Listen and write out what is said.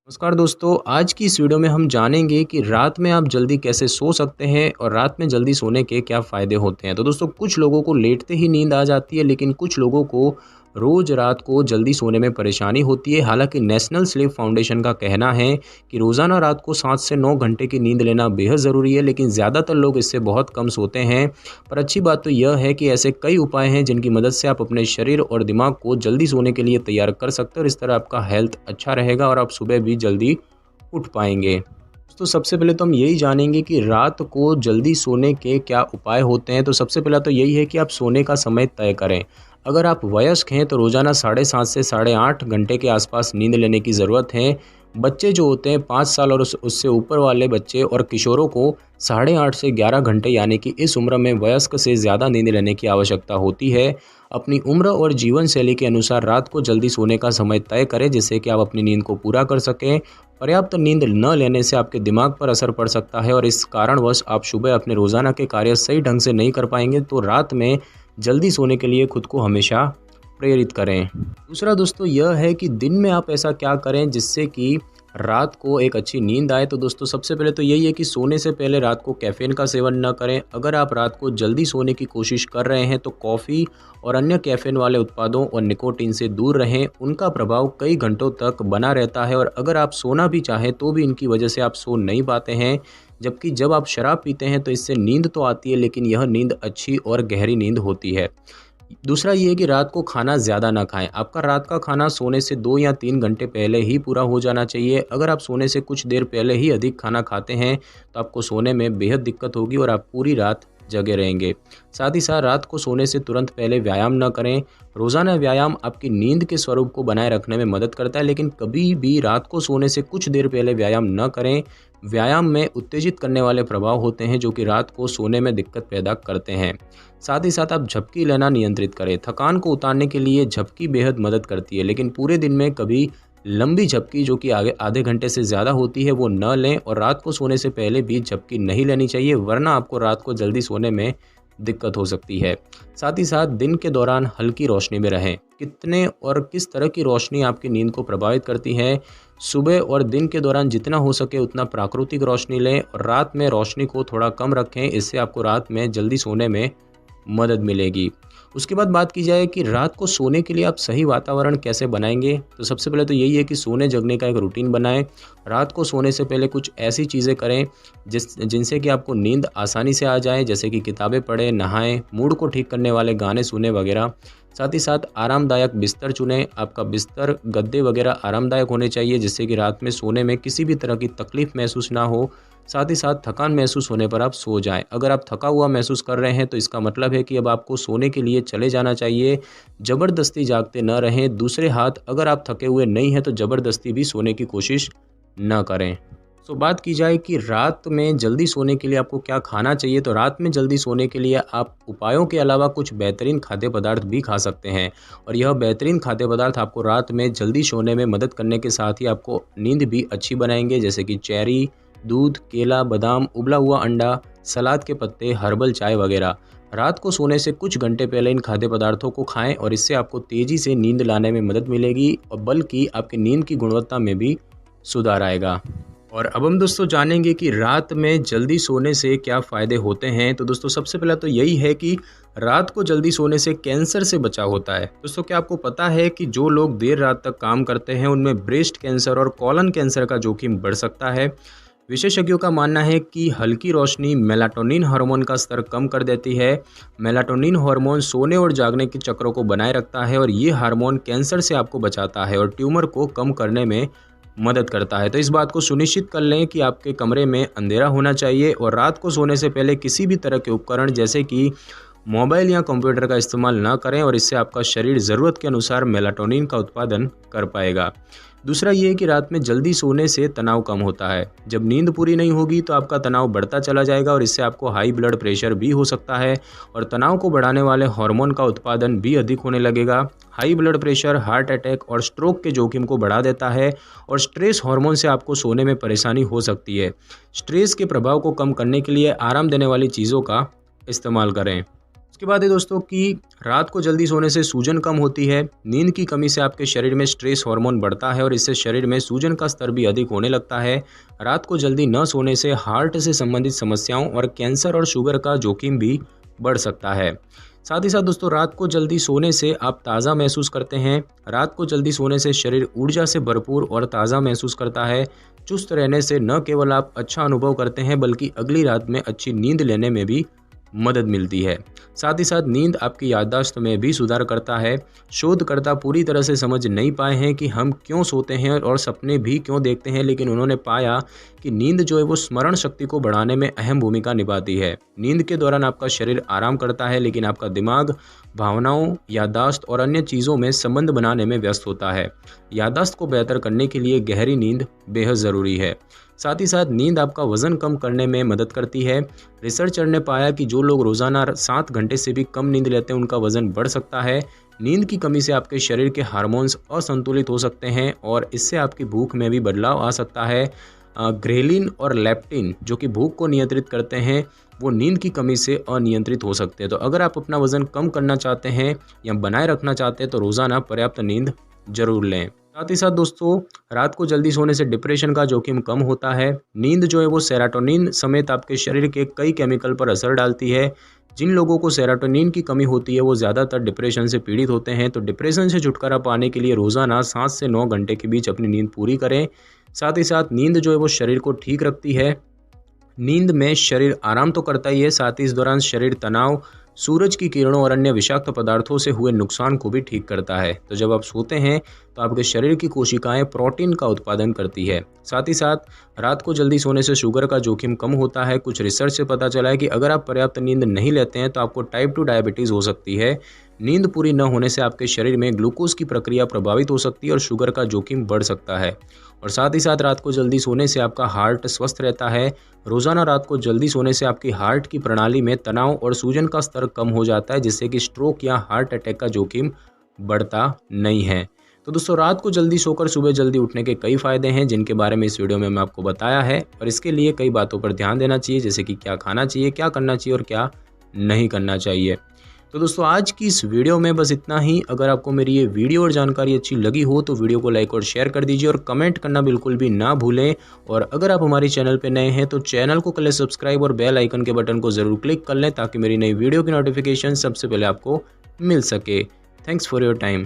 नमस्कार दोस्तों, आज की इस वीडियो में हम जानेंगे कि रात में आप जल्दी कैसे सो सकते हैं और रात में जल्दी सोने के क्या फ़ायदे होते हैं। तो दोस्तों, कुछ लोगों को लेटते ही नींद आ जाती है, लेकिन कुछ लोगों को रोज़ रात को जल्दी सोने में परेशानी होती है। हालांकि नेशनल स्लीप फाउंडेशन का कहना है कि रोज़ाना रात को 7 से 9 घंटे की नींद लेना बेहद ज़रूरी है, लेकिन ज़्यादातर लोग इससे बहुत कम सोते हैं। पर अच्छी बात तो यह है कि ऐसे कई उपाय हैं जिनकी मदद से आप अपने शरीर और दिमाग को जल्दी सोने के लिए तैयार कर सकते हैं और इस तरह आपका हेल्थ अच्छा रहेगा और आप सुबह भी जल्दी उठ पाएँगे। तो सबसे पहले तो हम यही जानेंगे कि रात को जल्दी सोने के क्या उपाय होते हैं। तो सबसे पहला तो यही है कि आप सोने का समय तय करें। अगर आप वयस्क हैं तो रोज़ाना 7.5 से 8.5 घंटे के आसपास नींद लेने की ज़रूरत है। बच्चे जो होते हैं 5 साल और उससे ऊपर वाले बच्चे और किशोरों को 8.5 से 11 घंटे यानी कि इस उम्र में वयस्क से ज़्यादा नींद लेने की आवश्यकता होती है। अपनी उम्र और जीवन शैली के अनुसार रात को जल्दी सोने का समय तय करें, जिससे कि आप अपनी नींद को पूरा कर सकें। पर्याप्त नींद न लेने से आपके दिमाग पर असर पड़ सकता है और इस कारणवश आप सुबह अपने रोज़ाना के कार्य सही ढंग से नहीं कर पाएंगे। तो रात में जल्दी सोने के लिए खुद को हमेशा प्रेरित करें। दूसरा दोस्तों यह है कि दिन में आप ऐसा क्या करें जिससे कि रात को एक अच्छी नींद आए। तो दोस्तों सबसे पहले तो यही है कि सोने से पहले रात को कैफ़ीन का सेवन न करें। अगर आप रात को जल्दी सोने की कोशिश कर रहे हैं तो कॉफ़ी और अन्य कैफ़ीन वाले उत्पादों और निकोटीन से दूर रहें। उनका प्रभाव कई घंटों तक बना रहता है और अगर आप सोना भी चाहें तो भी इनकी वजह से आप सो नहीं पाते हैं। जबकि जब आप शराब पीते हैं तो इससे नींद तो आती है, लेकिन यह नींद अच्छी और गहरी नींद होती है। दूसरा ये है कि रात को खाना ज़्यादा ना खाएं। आपका रात का खाना सोने से 2 या 3 घंटे पहले ही पूरा हो जाना चाहिए। अगर आप सोने से कुछ देर पहले ही अधिक खाना खाते हैं तो आपको सोने में बेहद दिक्कत होगी और आप पूरी रात जगे रहेंगे। साथ ही साथ रात को सोने से तुरंत पहले व्यायाम न करें। रोज़ाना व्यायाम आपकी नींद के स्वरूप को बनाए रखने में मदद करता है, लेकिन कभी भी रात को सोने से कुछ देर पहले व्यायाम न करें। व्यायाम में उत्तेजित करने वाले प्रभाव होते हैं जो कि रात को सोने में दिक्कत पैदा करते हैं। साथ ही साथ आप झपकी लेना नियंत्रित करें। थकान को उतारने के लिए झपकी बेहद मदद करती है, लेकिन पूरे दिन में कभी लंबी झपकी जो कि आगे आधे घंटे से ज़्यादा होती है वो न लें और रात को सोने से पहले भी झपकी नहीं लेनी चाहिए, वरना आपको रात को जल्दी सोने में दिक्कत हो सकती है। साथ ही साथ दिन के दौरान हल्की रोशनी में रहें। कितने और किस तरह की रोशनी आपकी नींद को प्रभावित करती है। सुबह और दिन के दौरान जितना हो सके उतना प्राकृतिक रोशनी लें और रात में रोशनी को थोड़ा कम रखें। इससे आपको रात में जल्दी सोने में मदद मिलेगी। उसके बाद बात की जाए कि रात को सोने के लिए आप सही वातावरण कैसे बनाएंगे। तो सबसे पहले तो यही है कि सोने जगने का एक रूटीन बनाएं। रात को सोने से पहले कुछ ऐसी चीज़ें करें जिनसे कि आपको नींद आसानी से आ जाए, जैसे कि किताबें पढ़ें, नहाएं, मूड को ठीक करने वाले गाने सुने वगैरह। साथ ही साथ आरामदायक बिस्तर चुनें। आपका बिस्तर, गद्दे वगैरह आरामदायक होने चाहिए, जिससे कि रात में सोने में किसी भी तरह की तकलीफ़ महसूस ना हो। साथ ही साथ थकान महसूस होने पर आप सो जाएं। अगर आप थका हुआ महसूस कर रहे हैं तो इसका मतलब है कि अब आपको सोने के लिए चले जाना चाहिए। ज़बरदस्ती जागते न रहें। दूसरे हाथ, अगर आप थके हुए नहीं हैं तो ज़बरदस्ती भी सोने की कोशिश न करें। तो बात की जाए कि रात में जल्दी सोने के लिए आपको क्या खाना चाहिए। तो रात में जल्दी सोने के लिए आप उपायों के अलावा कुछ बेहतरीन खाद्य पदार्थ भी खा सकते हैं और यह बेहतरीन खाद्य पदार्थ आपको रात में जल्दी सोने में मदद करने के साथ ही आपको नींद भी अच्छी बनाएंगे, जैसे कि चेरी, दूध, केला, बादाम, उबला हुआ अंडा, सलाद के पत्ते, हर्बल चाय वगैरह। रात को सोने से कुछ घंटे पहले इन खाद्य पदार्थों को खाएं और इससे आपको तेज़ी से नींद लाने में मदद मिलेगी और बल्कि आपकी नींद की गुणवत्ता में भी सुधार आएगा। और अब हम दोस्तों जानेंगे कि रात में जल्दी सोने से क्या फ़ायदे होते हैं। तो दोस्तों सबसे पहला तो यही है कि रात को जल्दी सोने से कैंसर से बचाव होता है। दोस्तों क्या आपको पता है कि जो लोग देर रात तक काम करते हैं उनमें ब्रेस्ट कैंसर और कॉलन कैंसर का जोखिम बढ़ सकता है। विशेषज्ञों का मानना है कि हल्की रोशनी मेलाटोनिन हार्मोन का स्तर कम कर देती है। मेलाटोनिन हार्मोन सोने और जागने के चक्रों को बनाए रखता है और ये हार्मोन कैंसर से आपको बचाता है और ट्यूमर को कम करने में मदद करता है। तो इस बात को सुनिश्चित कर लें कि आपके कमरे में अंधेरा होना चाहिए और रात को सोने से पहले किसी भी तरह के उपकरण जैसे कि मोबाइल या कंप्यूटर का इस्तेमाल ना करें और इससे आपका शरीर ज़रूरत के अनुसार मेलाटोनिन का उत्पादन कर पाएगा। दूसरा ये है कि रात में जल्दी सोने से तनाव कम होता है। जब नींद पूरी नहीं होगी तो आपका तनाव बढ़ता चला जाएगा और इससे आपको हाई ब्लड प्रेशर भी हो सकता है और तनाव को बढ़ाने वाले हार्मोन का उत्पादन भी अधिक होने लगेगा। High blood pressure heart attack और स्ट्रोक के जोखिम को बढ़ा देता है और स्ट्रेस हार्मोन से आपको सोने में परेशानी हो सकती है। स्ट्रेस के प्रभाव को कम करने के लिए आराम देने वाली चीज़ों का इस्तेमाल करें। उसके बाद है दोस्तों कि रात को जल्दी सोने से सूजन कम होती है। नींद की कमी से आपके शरीर में स्ट्रेस हार्मोन बढ़ता है और इससे शरीर में सूजन का स्तर भी अधिक होने लगता है। रात को जल्दी न सोने से हार्ट से संबंधित समस्याओं और कैंसर और शुगर का जोखिम भी बढ़ सकता है। साथ ही साथ दोस्तों रात को जल्दी सोने से आप ताज़ा महसूस करते हैं। रात को जल्दी सोने से शरीर ऊर्जा से भरपूर और ताज़ा महसूस करता है। चुस्त रहने से न केवल आप अच्छा अनुभव करते हैं बल्कि अगली रात में अच्छी नींद लेने में भी मदद मिलती है। साथ ही साथ नींद आपकी याददाश्त में भी सुधार करता है। शोधकर्ता पूरी तरह से समझ नहीं पाए हैं कि हम क्यों सोते हैं और सपने भी क्यों देखते हैं, लेकिन उन्होंने पाया कि नींद जो है वो स्मरण शक्ति को बढ़ाने में अहम भूमिका निभाती है। नींद के दौरान आपका शरीर आराम करता है लेकिन आपका दिमाग भावनाओं, याददाश्त और अन्य चीज़ों में संबंध बनाने में व्यस्त होता है। याददाश्त को बेहतर करने के लिए गहरी नींद बेहद ज़रूरी है। साथ ही साथ नींद आपका वजन कम करने में मदद करती है। रिसर्चर ने पाया कि जो लोग रोजाना 7 घंटे से भी कम नींद लेते हैं उनका वजन बढ़ सकता है। नींद की कमी से आपके शरीर के हार्मोन्स असंतुलित हो सकते हैं और इससे आपकी भूख में भी बदलाव आ सकता है। ग्रेलिन और लेप्टिन जो कि भूख को नियंत्रित करते हैं वो नींद की कमी से अनियंत्रित हो सकते हैं। तो अगर आप अपना वजन कम करना चाहते हैं या बनाए रखना चाहते हैं तो रोज़ाना पर्याप्त नींद जरूर लें। साथ ही साथ दोस्तों रात को जल्दी सोने से डिप्रेशन का जोखिम कम होता है। नींद जो है वो सेरोटोनिन समेत आपके शरीर के कई केमिकल पर असर डालती है। जिन लोगों को सेरोटोनिन की कमी होती है वो ज़्यादातर डिप्रेशन से पीड़ित होते हैं। तो डिप्रेशन से छुटकारा पाने के लिए रोज़ाना 7 से 9 घंटे के बीच अपनी नींद पूरी करें। साथ ही साथ नींद जो है वो शरीर को ठीक रखती है। नींद में शरीर आराम तो करता ही है, साथ ही इस दौरान शरीर तनाव, सूरज की किरणों और अन्य विषाक्त पदार्थों से हुए नुकसान को भी ठीक करता है। तो जब आप सोते हैं तो आपके शरीर की कोशिकाएं प्रोटीन का उत्पादन करती है। साथ ही साथ रात को जल्दी सोने से शुगर का जोखिम कम होता है। कुछ रिसर्च से पता चला है कि अगर आप पर्याप्त नींद नहीं लेते हैं तो आपको टाइप 2 डायबिटीज़ हो सकती है। नींद पूरी न होने से आपके शरीर में ग्लूकोज की प्रक्रिया प्रभावित हो सकती है और शुगर का जोखिम बढ़ सकता है। और साथ ही साथ रात को जल्दी सोने से आपका हार्ट स्वस्थ रहता है। रोज़ाना रात को जल्दी सोने से आपकी हार्ट की प्रणाली में तनाव और सूजन का स्तर कम हो जाता है, जिससे कि स्ट्रोक या हार्ट अटैक का जोखिम बढ़ता नहीं है। तो दोस्तों रात को जल्दी सोकर सुबह जल्दी उठने के कई फ़ायदे हैं जिनके बारे में इस वीडियो में मैं आपको बताया है, और इसके लिए कई बातों पर ध्यान देना चाहिए, जैसे कि क्या खाना चाहिए, क्या करना चाहिए और क्या नहीं करना चाहिए। तो दोस्तों आज की इस वीडियो में बस इतना ही। अगर आपको मेरी ये वीडियो और जानकारी अच्छी लगी हो तो वीडियो को लाइक और शेयर कर दीजिए और कमेंट करना बिल्कुल भी ना भूलें। और अगर आप हमारे चैनल पर नए हैं तो चैनल को कर लें सब्सक्राइब और बेल आइकन के बटन को ज़रूर क्लिक कर लें ताकि मेरी नई वीडियो की नोटिफिकेशन सबसे पहले आपको मिल सके। Thanks for your time.